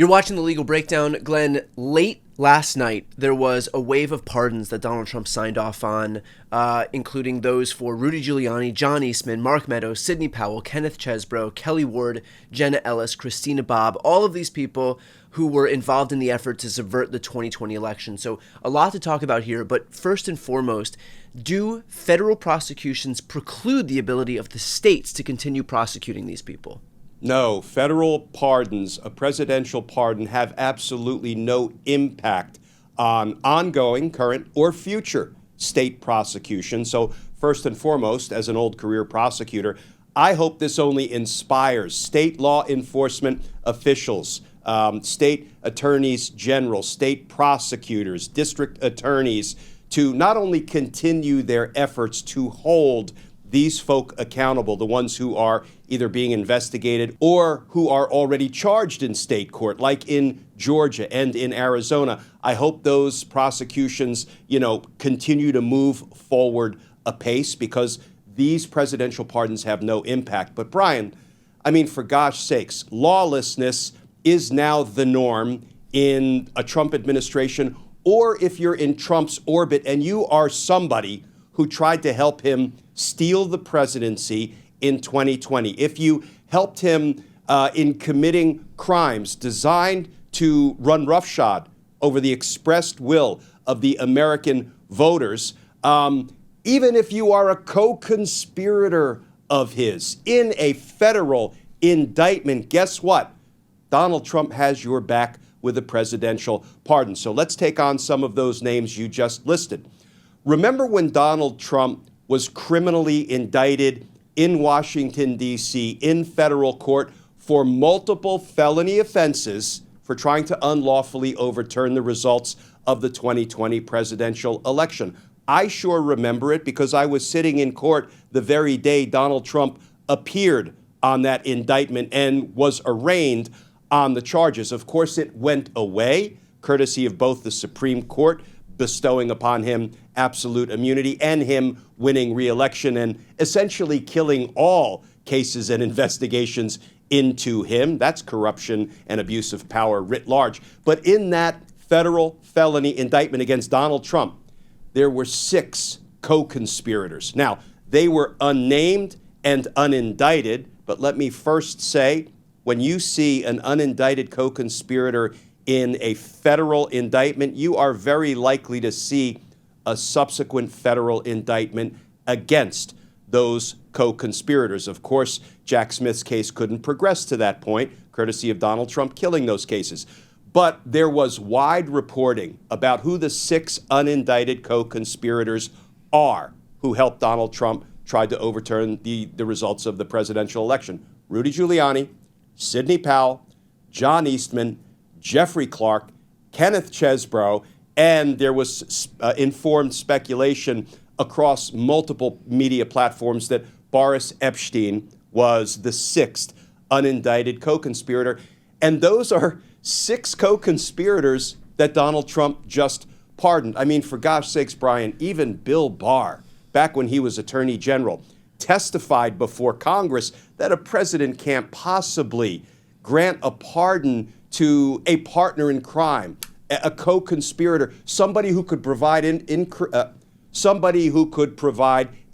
You're watching The Legal Breakdown. Glenn, late last night, there was a wave of pardons that Donald Trump signed off on, including those for Rudy Giuliani, John Eastman, Mark Meadows, Sidney Powell, Kenneth Chesebro, Kelly Ward, Jenna Ellis, Christina Bobb, all of these people who were involved in the effort to subvert the 2020 election. So a lot to talk about here, but first and foremost, do federal prosecutions preclude the ability of the states to continue prosecuting these people? No, federal pardons, a presidential pardon, have absolutely no impact on ongoing, current, or future state prosecution. So first and foremost, as an old career prosecutor, I hope this only inspires state law enforcement officials, state attorneys general, state prosecutors, district attorneys, to not only continue their efforts to hold these folk accountable, the ones who are either being investigated or who are already charged in state court, like in Georgia and in Arizona. I hope those prosecutions, continue to move forward apace, because these presidential pardons have no impact. But Brian, for gosh sakes, lawlessness is now the norm in a Trump administration, or if you're in Trump's orbit and you are somebody who tried to help him steal the presidency in 2020. If you helped him in committing crimes designed to run roughshod over the expressed will of the American voters, even if you are a co-conspirator of his in a federal indictment, guess what? Donald Trump has your back with a presidential pardon. So let's take on some of those names you just listed. Remember when Donald Trump was criminally indicted in Washington, D.C., in federal court for multiple felony offenses for trying to unlawfully overturn the results of the 2020 presidential election? I sure remember it, because I was sitting in court the very day Donald Trump appeared on that indictment and was arraigned on the charges. Of course, it went away, courtesy of both the Supreme Court bestowing upon him absolute immunity and him winning re-election and essentially killing all cases and investigations into him. That's corruption and abuse of power writ large. But in that federal felony indictment against Donald Trump, there were 6 co-conspirators. Now, they were unnamed and unindicted, but let me first say, when you see an unindicted co-conspirator in a federal indictment, you are very likely to see a subsequent federal indictment against those co-conspirators. Of course, Jack Smith's case couldn't progress to that point, courtesy of Donald Trump killing those cases. But there was wide reporting about who the 6 unindicted co-conspirators are who helped Donald Trump try to overturn the results of the presidential election. Rudy Giuliani, Sidney Powell, John Eastman, Jeffrey Clark, Kenneth Chesebro, and there was informed speculation across multiple media platforms that Boris Epshteyn was the 6th unindicted co-conspirator. And those are 6 co-conspirators that Donald Trump just pardoned. For gosh sakes, Brian, even Bill Barr, back when he was Attorney General, testified before Congress that a president can't possibly grant a pardon to a partner in crime, a co-conspirator, somebody who could provide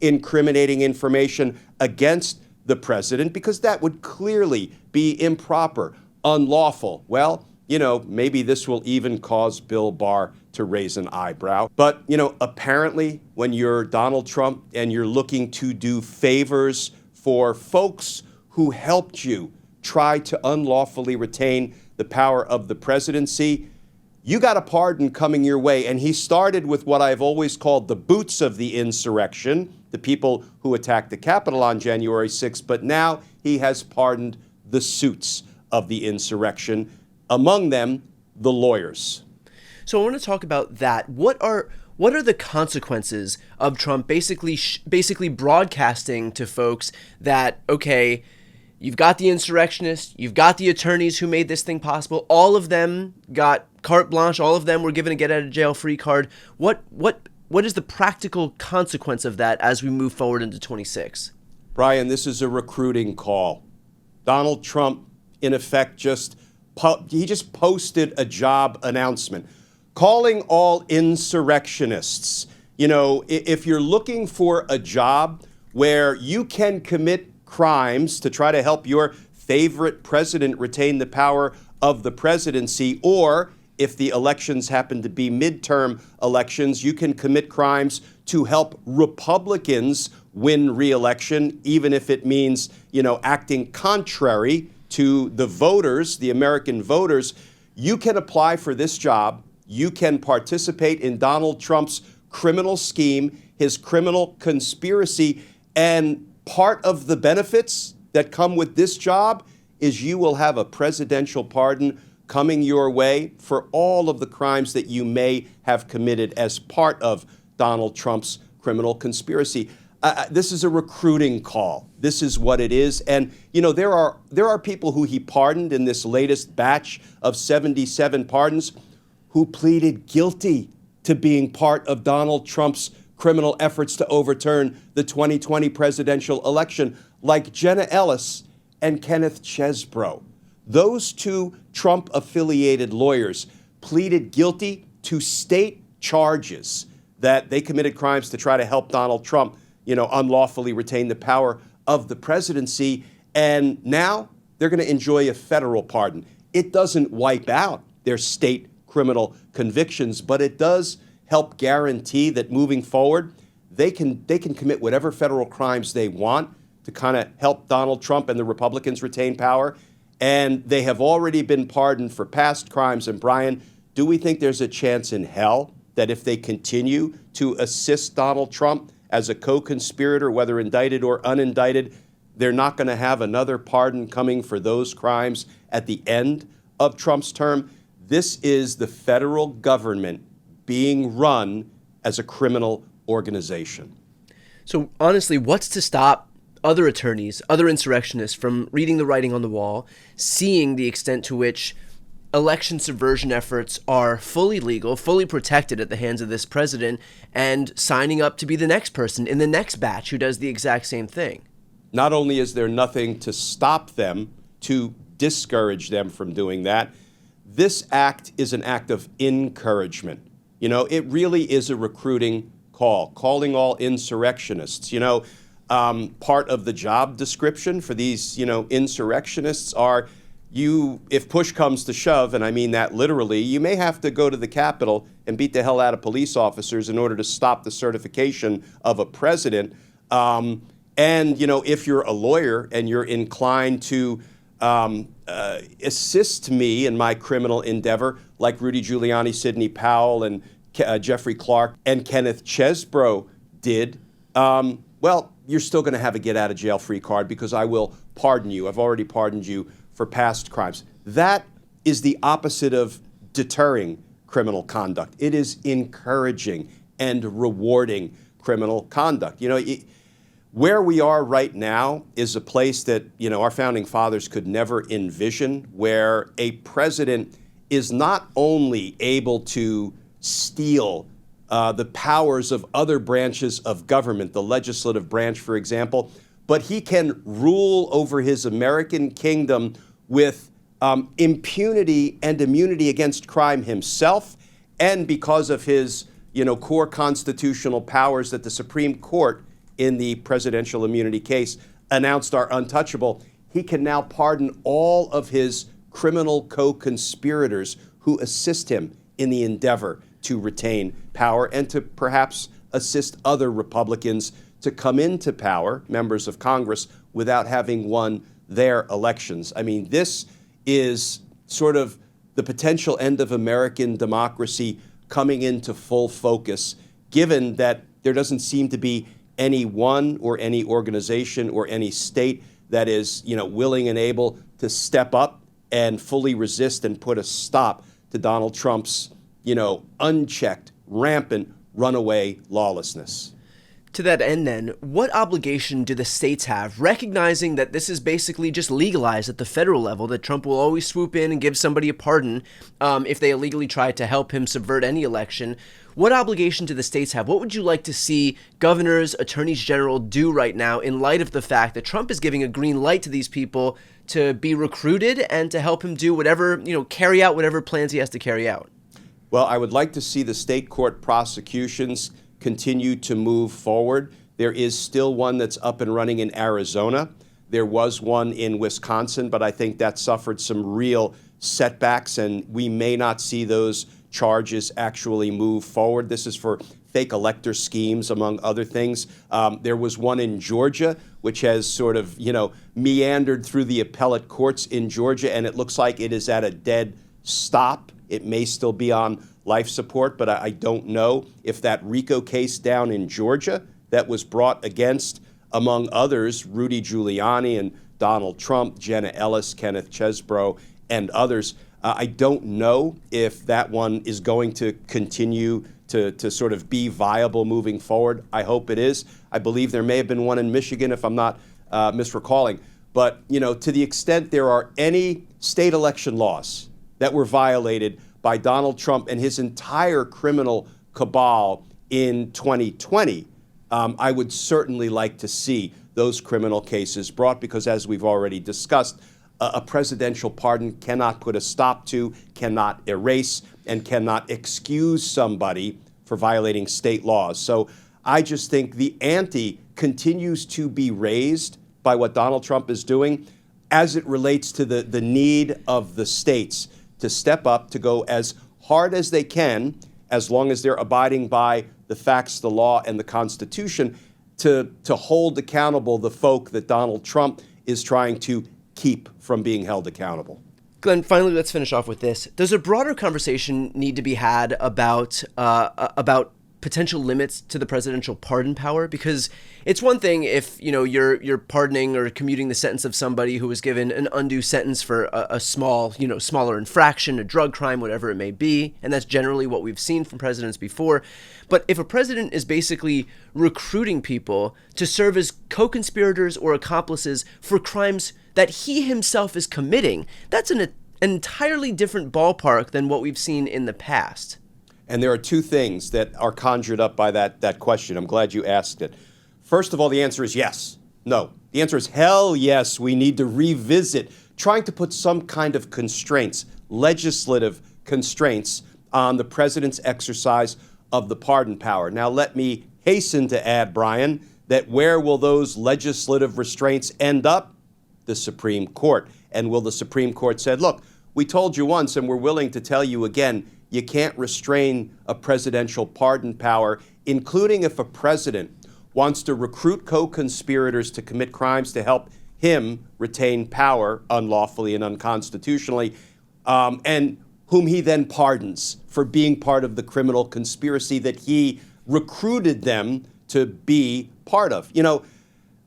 incriminating information against the president, because that would clearly be improper, unlawful. Well, maybe this will even cause Bill Barr to raise an eyebrow. But, apparently when you're Donald Trump and you're looking to do favors for folks who helped you try to unlawfully retain the power of the presidency, you got a pardon coming your way. And he started with what I've always called the boots of the insurrection, the people who attacked the Capitol on January 6th, but now he has pardoned the suits of the insurrection, among them the lawyers. So I want to talk about that. What are the consequences of Trump basically broadcasting to folks that, okay, you've got the insurrectionists, you've got the attorneys who made this thing possible, all of them got carte blanche, all of them were given a get-out-of-jail-free card. What is the practical consequence of that as we move forward into 26? Brian, this is a recruiting call. Donald Trump, in effect, just posted a job announcement calling all insurrectionists. You know, if you're looking for a job where you can commit crimes to try to help your favorite president retain the power of the presidency, or if the elections happen to be midterm elections, you can commit crimes to help Republicans win re-election, even if it means, you know, acting contrary to the voters, the American voters. You can apply for this job. You can participate in Donald Trump's criminal scheme, his criminal conspiracy, and part of the benefits that come with this job is you will have a presidential pardon coming your way for all of the crimes that you may have committed as part of Donald Trump's criminal conspiracy. This is a recruiting call. This is what it is. And, you know, there are people who he pardoned in this latest batch of 77 pardons who pleaded guilty to being part of Donald Trump's criminal efforts to overturn the 2020 presidential election, like Jenna Ellis and Kenneth Chesebro. Those two Trump-affiliated lawyers pleaded guilty to state charges that they committed crimes to try to help Donald Trump, you know, unlawfully retain the power of the presidency. And now they're going to enjoy a federal pardon. It doesn't wipe out their state criminal convictions, but it does help guarantee that moving forward, they can commit whatever federal crimes they want to kind of help Donald Trump and the Republicans retain power. And they have already been pardoned for past crimes. And Brian, do we think there's a chance in hell that if they continue to assist Donald Trump as a co-conspirator, whether indicted or unindicted, they're not going to have another pardon coming for those crimes at the end of Trump's term? This is the federal government being run as a criminal organization. So honestly, what's to stop other attorneys, other insurrectionists from reading the writing on the wall, seeing the extent to which election subversion efforts are fully legal, fully protected at the hands of this president, and signing up to be the next person in the next batch who does the exact same thing? Not only is there nothing to stop them, to discourage them from doing that, this act is an act of encouragement. You know, it really is a recruiting call, calling all insurrectionists. You know, part of the job description for these, you know, insurrectionists are if push comes to shove, and I mean that literally, you may have to go to the Capitol and beat the hell out of police officers in order to stop the certification of a president. And, you know, if you're a lawyer and you're inclined to assist me in my criminal endeavor, like Rudy Giuliani, Sidney Powell, and Jeffrey Clark, and Kenneth Chesebro did, well, you're still going to have a get-out-of-jail-free card because I will pardon you. I've already pardoned you for past crimes. That is the opposite of deterring criminal conduct. It is encouraging and rewarding criminal conduct. You know, where we are right now is a place that, you know, our founding fathers could never envision, where a president is not only able to steal the powers of other branches of government, the legislative branch, for example, but he can rule over his American kingdom with impunity and immunity against crime himself, and because of his, you know, core constitutional powers that the Supreme Court in the presidential immunity case announced are untouchable, he can now pardon all of his criminal co-conspirators who assist him in the endeavor to retain power and to perhaps assist other Republicans to come into power, members of Congress, without having won their elections. I mean, this is sort of the potential end of American democracy coming into full focus, given that there doesn't seem to be any one or any organization or any state that is, you know, willing and able to step up and fully resist and put a stop to Donald Trump's, you know, unchecked, rampant, runaway lawlessness. To that end, then, what obligation do the states have, recognizing that this is basically just legalized at the federal level, that Trump will always swoop in and give somebody a pardon if they illegally try to help him subvert any election? What obligation do the states have? What would you like to see governors, attorneys general do right now in light of the fact that Trump is giving a green light to these people to be recruited and to help him do whatever, carry out whatever plans he has to carry out? Well, I would like to see the state court prosecutions continue to move forward. There is still one that's up and running in Arizona. There was one in Wisconsin, but I think that suffered some real setbacks, and we may not see those charges actually move forward. This is for fake elector schemes, among other things. There was one in Georgia, which has sort of, meandered through the appellate courts in Georgia, and it looks like it is at a dead stop. It may still be on life support, but I don't know if that RICO case down in Georgia that was brought against, among others, Rudy Giuliani and Donald Trump, Jenna Ellis, Kenneth Chesebro, and others. I don't know if that one is going to continue to sort of be viable moving forward. I hope it is. I believe there may have been one in Michigan, if I'm not misrecalling. But, to the extent there are any state election laws that were violated by Donald Trump and his entire criminal cabal in 2020, I would certainly like to see those criminal cases brought because, as we've already discussed, a presidential pardon cannot put a stop to, cannot erase, and cannot excuse somebody for violating state laws. So I just think the ante continues to be raised by what Donald Trump is doing as it relates to the need of the states to step up, to go as hard as they can, as long as they're abiding by the facts, the law, and the Constitution, to hold accountable the folk that Donald Trump is trying to keep from being held accountable. Glenn, finally, let's finish off with this. Does a broader conversation need to be had about potential limits to the presidential pardon power? Because it's one thing if you're pardoning or commuting the sentence of somebody who was given an undue sentence for a smaller infraction, a drug crime, whatever it may be, and that's generally what we've seen from presidents before. But if a president is basically recruiting people to serve as co-conspirators or accomplices for crimes that he himself is committing, that's an entirely different ballpark than what we've seen in the past. And there are two things that are conjured up by that question. I'm glad you asked it. First of all, the answer is yes. No. The answer is hell yes, we need to revisit trying to put some kind of constraints, legislative constraints, on the president's exercise of the pardon power. Now, let me hasten to add, Brian, that where will those legislative restraints end up? The Supreme Court. And will the Supreme Court say, look, we told you once and we're willing to tell you again, you can't restrain a presidential pardon power, including if a president wants to recruit co-conspirators to commit crimes to help him retain power unlawfully and unconstitutionally, and whom he then pardons for being part of the criminal conspiracy that he recruited them to be part of.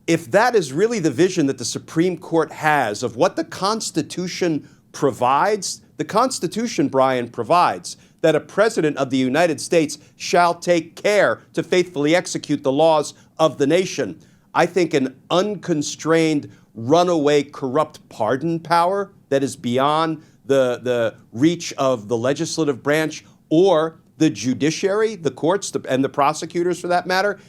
If that is really the vision that the Supreme Court has of what the Constitution provides, the Constitution, Brian, provides that a president of the United States shall take care to faithfully execute the laws of the nation. I think an unconstrained, runaway, corrupt pardon power that is beyond the reach of the legislative branch or the judiciary, the courts, and the prosecutors for that matter,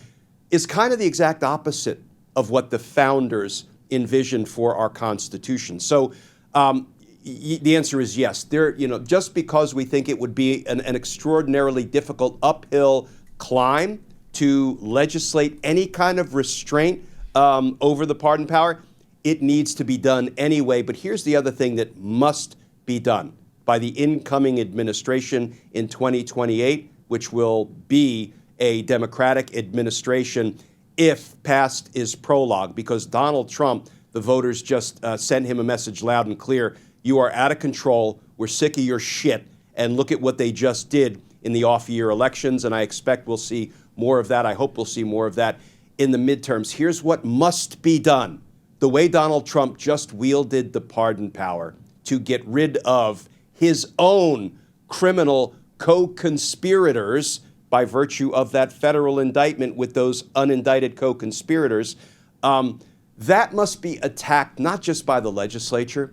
is kind of the exact opposite of what the founders envisioned for our Constitution. So the answer is yes. Just because we think it would be an extraordinarily difficult uphill climb to legislate any kind of restraint over the pardon power, it needs to be done anyway. But here's the other thing that must be done by the incoming administration in 2028, which will be a Democratic administration if past is prologue, because Donald Trump, the voters just sent him a message loud and clear. You are out of control. We're sick of your shit. And look at what they just did in the off-year elections. And I expect we'll see more of that. I hope we'll see more of that in the midterms. Here's what must be done. The way Donald Trump just wielded the pardon power to get rid of his own criminal co-conspirators by virtue of that federal indictment with those unindicted co-conspirators, that must be attacked not just by the legislature,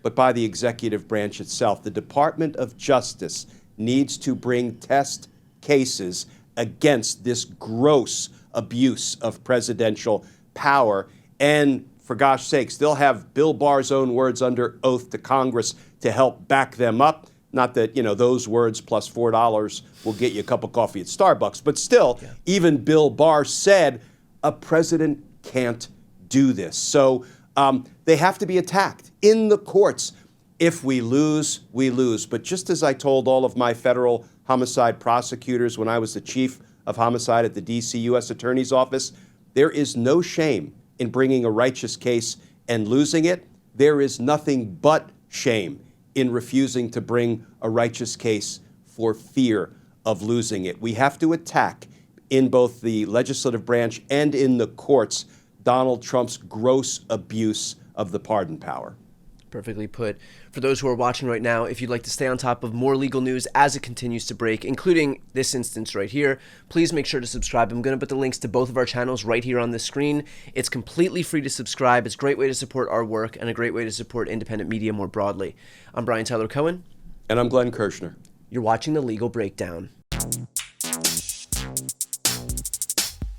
but by the executive branch itself. The Department of Justice needs to bring test cases against this gross abuse of presidential power and for gosh sakes, they'll have Bill Barr's own words under oath to Congress to help back them up. Not that, those words plus $4 will get you a cup of coffee at Starbucks, but still, even Bill Barr said a president can't do this. So they have to be attacked in the courts. If we lose, we lose. But just as I told all of my federal homicide prosecutors when I was the chief of homicide at the D.C. U.S. Attorney's Office, there is no shame in bringing a righteous case and losing it. There is nothing but shame in refusing to bring a righteous case for fear of losing it. We have to attack in both the legislative branch and in the courts Donald Trump's gross abuse of the pardon power. Perfectly put. For those who are watching right now, if you'd like to stay on top of more legal news as it continues to break, including this instance right here, please make sure to subscribe. I'm going to put the links to both of our channels right here on the screen. It's completely free to subscribe. It's a great way to support our work and a great way to support independent media more broadly. I'm Brian Tyler Cohen. And I'm Glenn Kirshner. You're watching The Legal Breakdown.